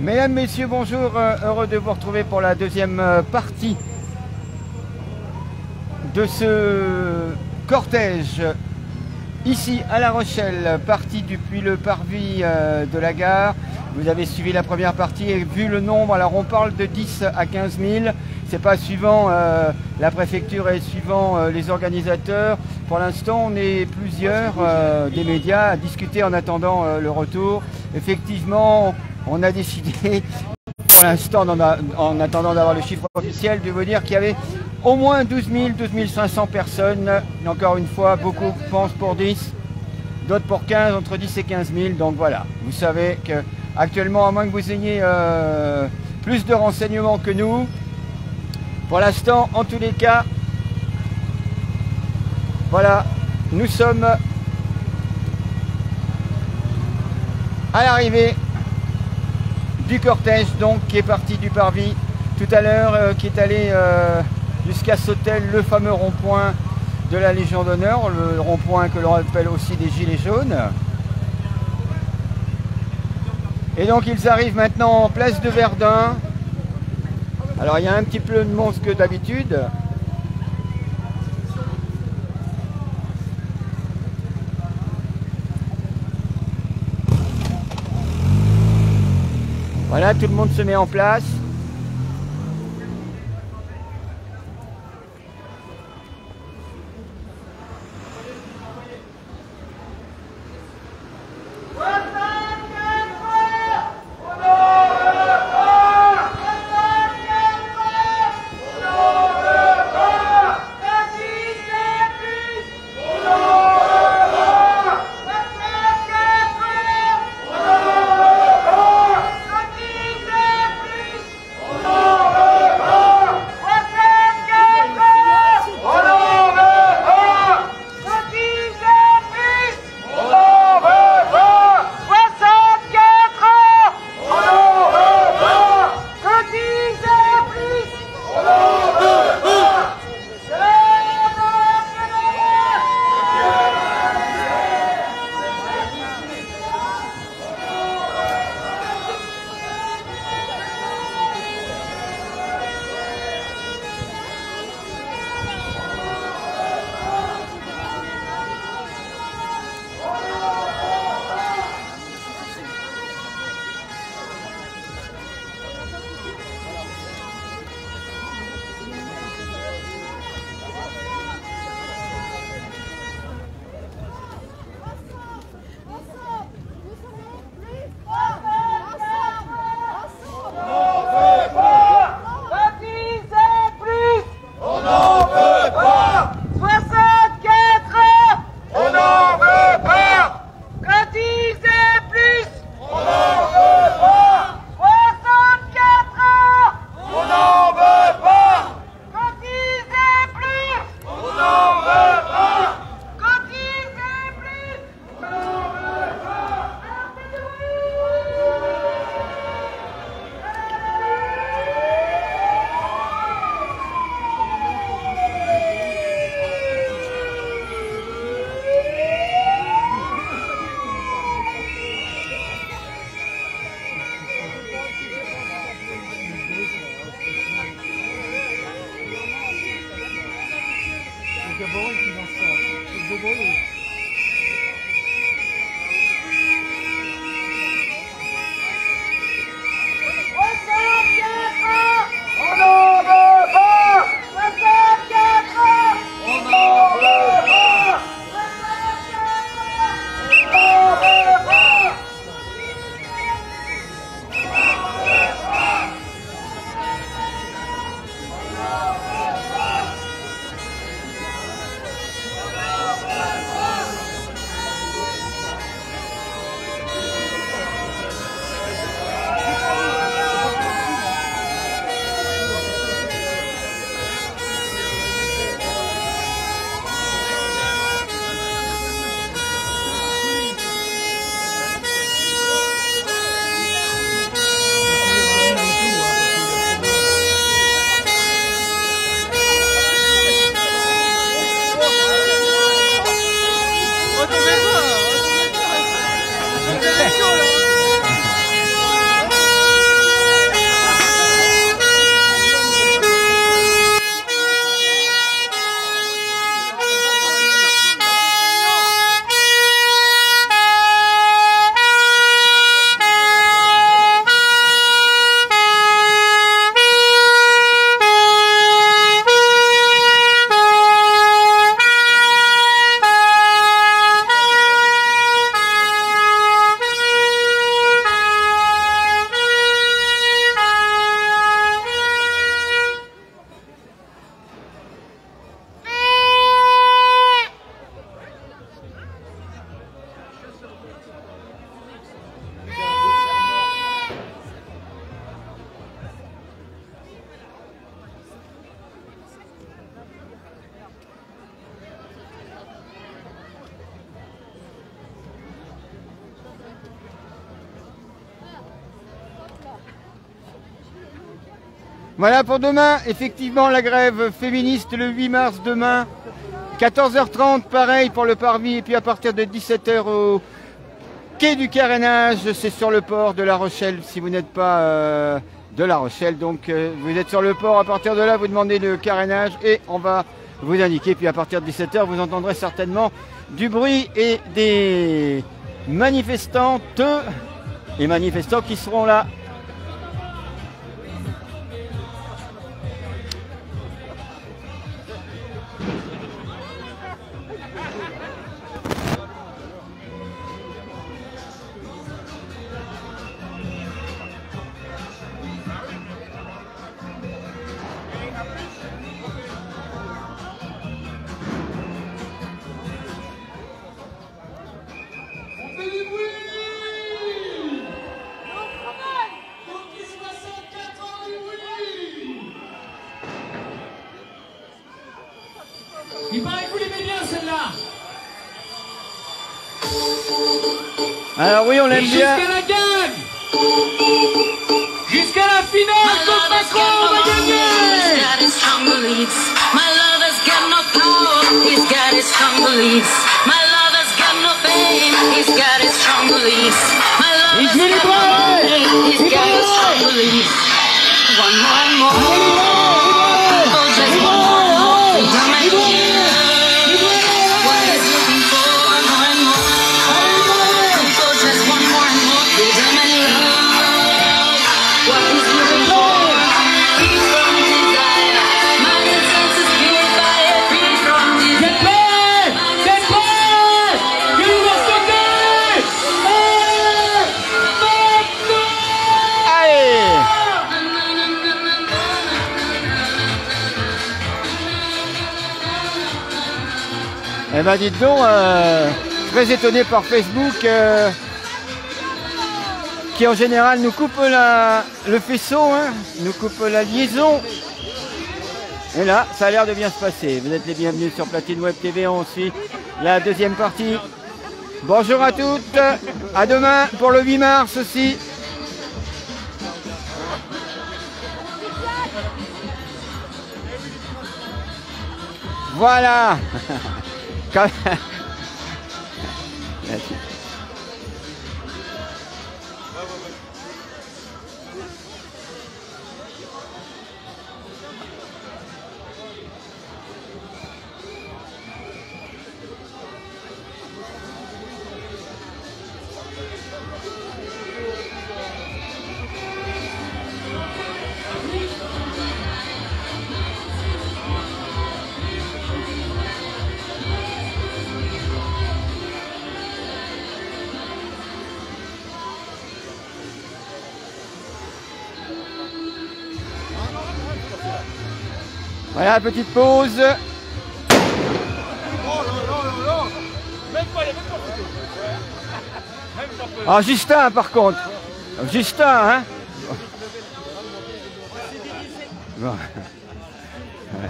Mesdames, Messieurs, bonjour, heureux de vous retrouver pour la deuxième partie de ce cortège ici à La Rochelle, parti depuis le parvis de la gare. Vous avez suivi la première partie et vu le nombre, alors on parle de 10 à 15 000, c'est pas suivant la préfecture et suivant les organisateurs. Pour l'instant on est plusieurs des médias à discuter en attendant le retour. Effectivement, on a décidé, pour l'instant, en attendant d'avoir le chiffre officiel, de vous dire qu'il y avait au moins 12 000, 12 500 personnes. Encore une fois, beaucoup pensent pour 10, d'autres pour 15, entre 10 et 15 000. Donc voilà, vous savez qu'actuellement, à moins que vous ayez plus de renseignements que nous, pour l'instant, en tous les cas, voilà, nous sommes à l'arrivée du cortège donc qui est parti du parvis tout à l'heure, qui est allé jusqu'à Sautel, le fameux rond-point de la Légion d'honneur, le rond-point que l'on appelle aussi des Gilets jaunes. Et donc ils arrivent maintenant en place de Verdun. Alors il y a un petit peu de monde que d'habitude. Voilà, tout le monde se met en place. Voilà pour demain, effectivement la grève féministe le 8 mars demain, 14h30 pareil pour le parvis et puis à partir de 17h au quai du carénage, c'est sur le port de La Rochelle si vous n'êtes pas de La Rochelle, donc vous êtes sur le port, à partir de là vous demandez le carénage et on va vous indiquer, puis à partir de 17h vous entendrez certainement du bruit et des manifestantes et manifestants qui seront là. Il paraît que vous l'aimez bien celle-là. Alors oui, on l'aime bien. Jusqu'à la gagne. Jusqu'à la finale, contre Macron, on va gagner. My lover's got no power, he's got his strong beliefs. My lover's got no fame, he's got his strong beliefs. My lover's got no fame, he's got his strong beliefs. One more and more. Oh, just one more. Come and hear what he's looking for. One more and more. Oh, just one more and more. Freedom and love. What he's looking for. Free from desire. Mind and senses purified. Free from desire. C'est prêt. Que nous va sauter. Allez! Eh ben dites donc, très étonné par Facebook qui en général nous coupe le faisceau, hein, nous coupe la liaison. Et là, ça a l'air de bien se passer. Vous êtes les bienvenus sur Platine Web TV, on suit la deuxième partie. Bonjour à toutes, à demain pour le 8 mars aussi. Voilà. Merci. Voilà, petite pause. Ah, Justin, par contre. Justin, hein. Bon. Ouais.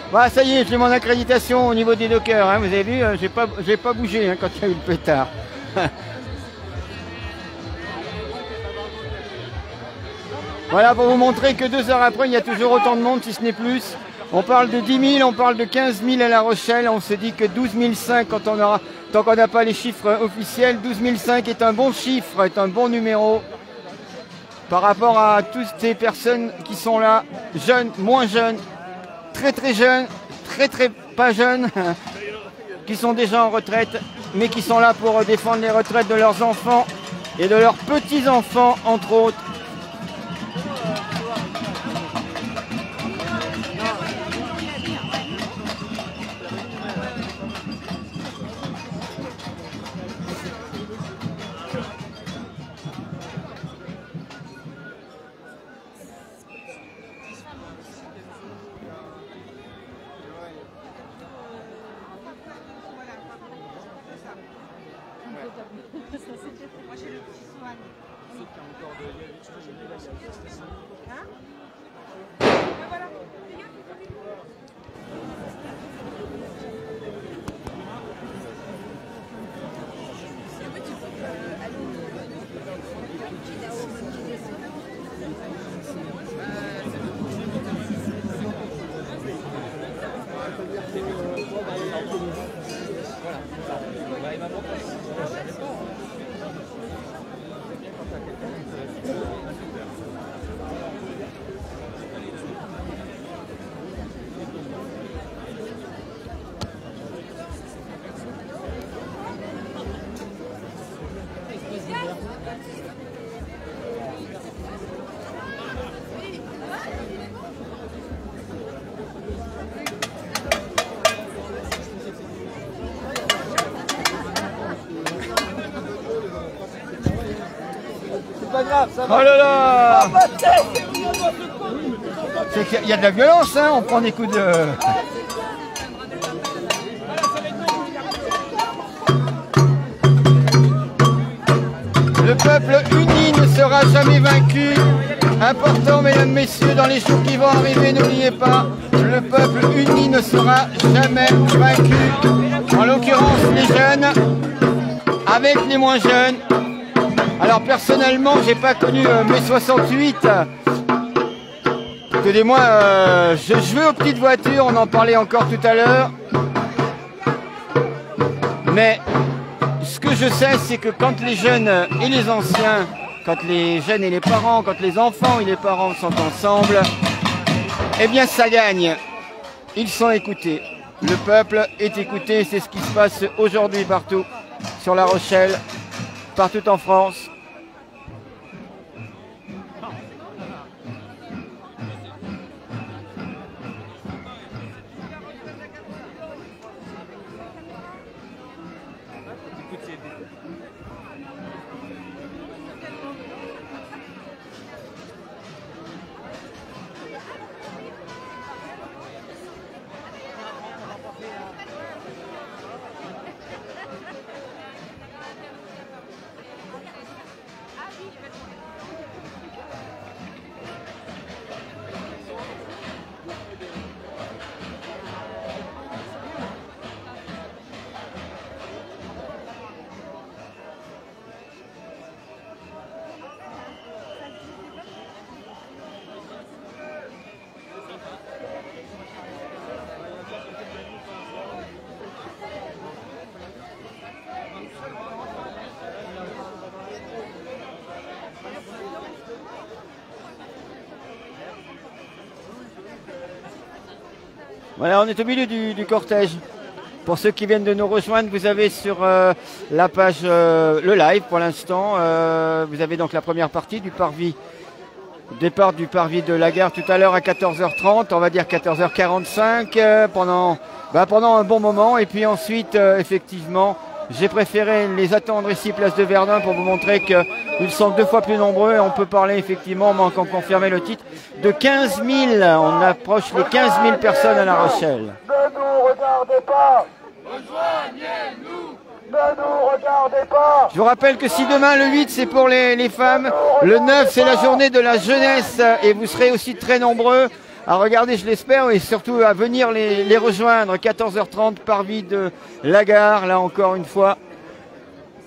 Voilà, ça y est, j'ai mon accréditation au niveau des dockers, hein, vous avez vu, j'ai pas bougé hein, quand il y a eu le pétard. Voilà, pour vous montrer que 2 heures après, il y a toujours autant de monde, si ce n'est plus. On parle de 10 000, on parle de 15 000 à La Rochelle, on se dit que 12 500 quand on aura, tant qu'on n'a pas les chiffres officiels, 12 500 est un bon chiffre, est un bon numéro. Par rapport à toutes ces personnes qui sont là, jeunes, moins jeunes, très jeunes, très pas jeunes, qui sont déjà en retraite, mais qui sont là pour défendre les retraites de leurs enfants et de leurs petits-enfants, entre autres. Pas grave, ça va. Oh là là! C'est qu'il y a de la violence, hein, on prend des coups de... Le peuple uni ne sera jamais vaincu. Important, mesdames, messieurs, dans les jours qui vont arriver, n'oubliez pas, le peuple uni ne sera jamais vaincu. En l'occurrence, les jeunes, avec les moins jeunes. Alors personnellement, j'ai pas connu mai 68. Excusez-moi, je jouais aux petites voitures, on en parlait encore tout à l'heure. Mais ce que je sais, c'est que quand les jeunes et les anciens, quand les jeunes et les parents, quand les enfants et les parents sont ensemble, eh bien ça gagne. Ils sont écoutés. Le peuple est écouté, c'est ce qui se passe aujourd'hui partout sur La Rochelle, partout en France. Voilà, on est au milieu du cortège. Pour ceux qui viennent de nous rejoindre, vous avez sur la page le live pour l'instant. Vous avez donc la première partie du parvis, départ du parvis de la gare tout à l'heure à 14h30, on va dire 14h45 pendant un bon moment. Et puis ensuite, effectivement, j'ai préféré les attendre ici, place de Verdun, pour vous montrer qu'ils sont 2 fois plus nombreux. Et on peut parler effectivement, manquant de confirmer le titre, de 15 000. On approche les 15 000 personnes à La Rochelle. Ne nous regardez pas. Rejoignez-nous. Ne nous regardez pas. Je vous rappelle que si demain le 8 c'est pour les femmes, le 9 c'est la journée de la jeunesse et vous serez aussi très nombreux à regarder, je l'espère, et surtout à venir les rejoindre. 14h30, parvis de la gare, là encore une fois.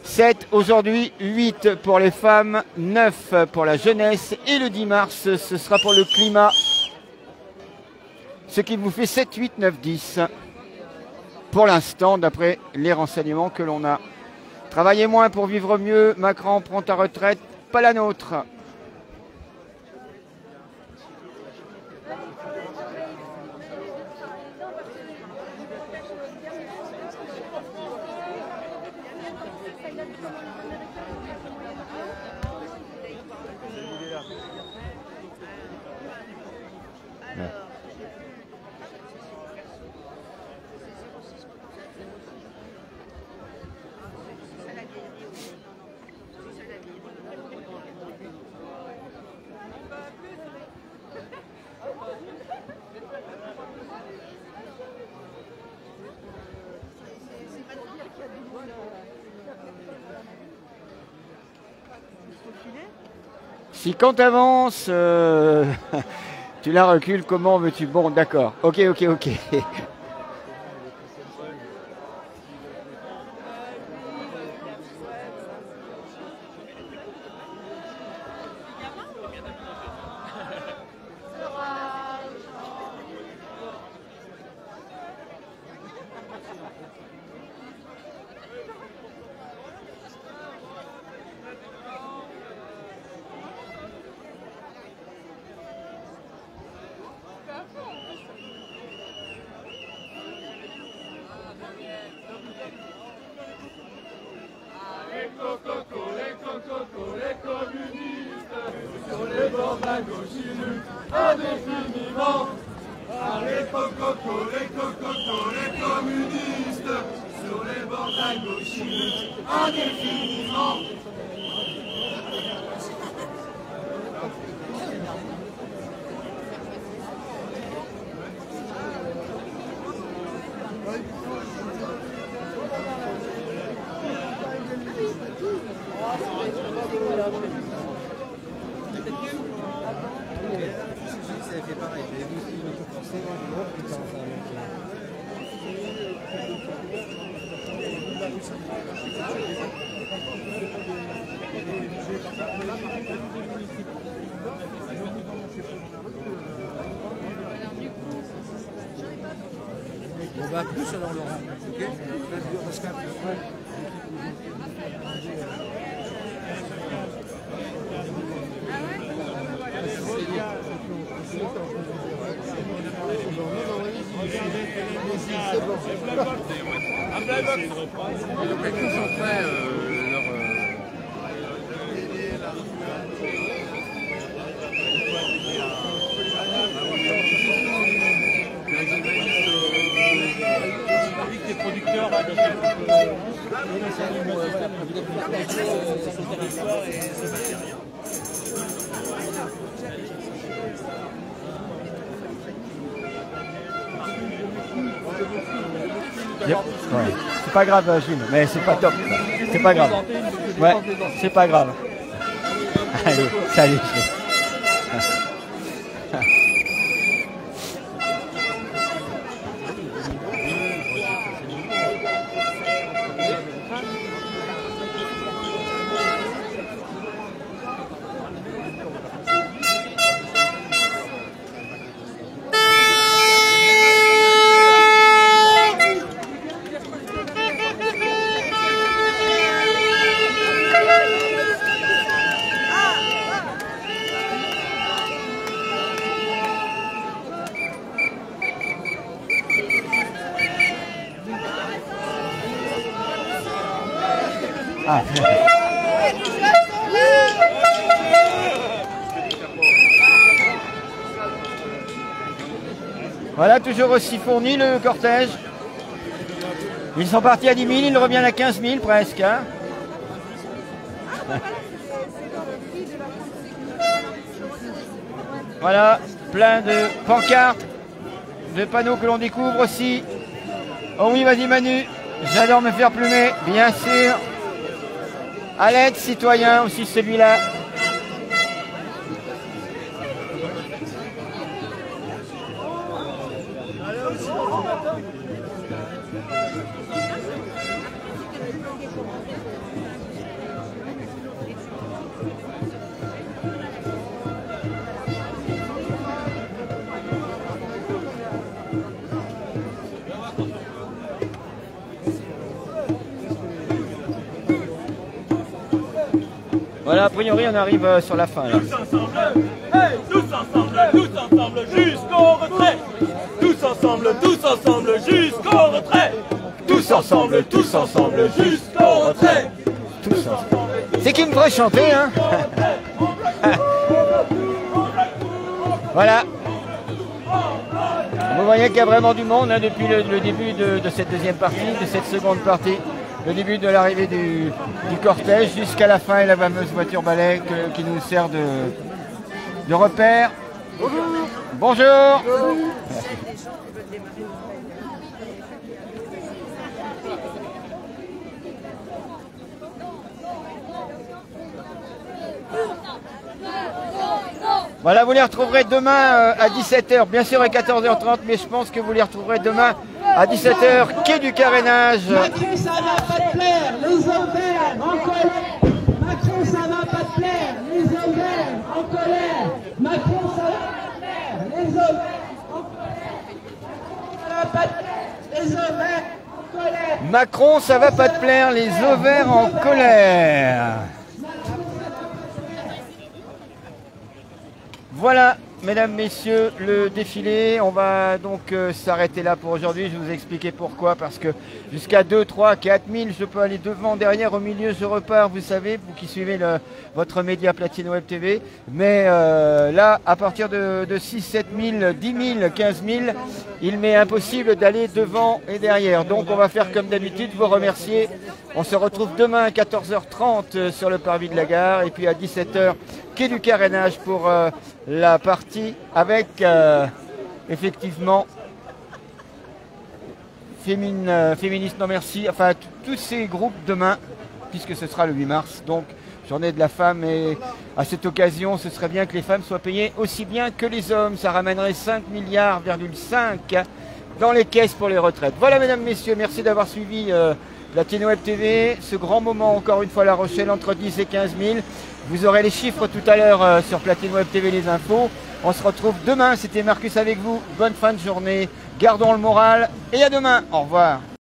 7 aujourd'hui, 8 pour les femmes, 9 pour la jeunesse et le 10 mars ce sera pour le climat. Ce qui vous fait 7, 8, 9, 10 pour l'instant d'après les renseignements que l'on a. Travaillez moins pour vivre mieux, Macron prend ta retraite, pas la nôtre. Si quand tu avances, tu la recules, comment veux-tu? Bon, d'accord. Ok. On va plus alors Laurent, ok? Parce qu'après, Ouais. C'est pas grave, Gilles, mais c'est pas top. C'est pas grave. Ouais, c'est pas grave. Allez, salut Gilles. Ah. Voilà, toujours aussi fourni le cortège. Ils sont partis à 10 000, ils reviennent à 15 000 presque. Hein. Voilà, plein de pancartes, de panneaux que l'on découvre aussi. Oh oui, vas-y Manu, j'adore me faire plumer, bien sûr. À l'aide, citoyen, aussi celui-là. Voilà, a priori, on arrive sur la fin. Là. Tous ensemble jusqu'au retrait. Tous ensemble jusqu'au retrait. Tous ensemble jusqu'au retrait. Tous ensemble. C'est qui me ferait chanter, hein. Voilà. Vous voyez qu'il y a vraiment du monde hein, depuis le début de cette deuxième partie, de cette seconde partie. Le début de l'arrivée du cortège jusqu'à la fin et la fameuse voiture balai qui nous sert de repère. Bonjour. Voilà, vous les retrouverez demain à 17h, bien sûr à 14h30, mais je pense que vous les retrouverez demain à 17h, quai du carénage. Macron, ça va pas te plaire, les ovaires en colère. Macron, ça va pas te plaire, les ovaires en colère. Macron, ça va pas te plaire, les ovaires en colère. Macron, ça va pas te plaire, les ovaires en colère. Macron, ça va pas te plaire, les ovaires en colère. Voilà, mesdames, messieurs, le défilé. On va donc s'arrêter là pour aujourd'hui. Je vais vous expliquer pourquoi. Parce que jusqu'à 2, 3, 4 000, je peux aller devant, derrière, au milieu, je repars. Vous savez, vous qui suivez votre média Platine Web TV. Mais là, à partir de 6, 7 000, 10 000, 15 000, il m'est impossible d'aller devant et derrière. Donc, on va faire comme d'habitude, vous remercier. On se retrouve demain à 14h30 sur le parvis de la gare. Et puis à 17h, quai du carénage pour la partie avec effectivement féministe non merci, enfin tous ces groupes demain, puisque ce sera le 8 mars, donc journée de la femme, et à cette occasion ce serait bien que les femmes soient payées aussi bien que les hommes. Ça ramènerait 5,5 milliards dans les caisses pour les retraites. Voilà, mesdames, messieurs, merci d'avoir suivi Platine Web TV, ce grand moment encore une fois à La Rochelle, entre 10 et 15 000. Vous aurez les chiffres tout à l'heure sur Platine Web TV, les infos. On se retrouve demain, c'était Marcus avec vous. Bonne fin de journée, gardons le moral et à demain. Au revoir.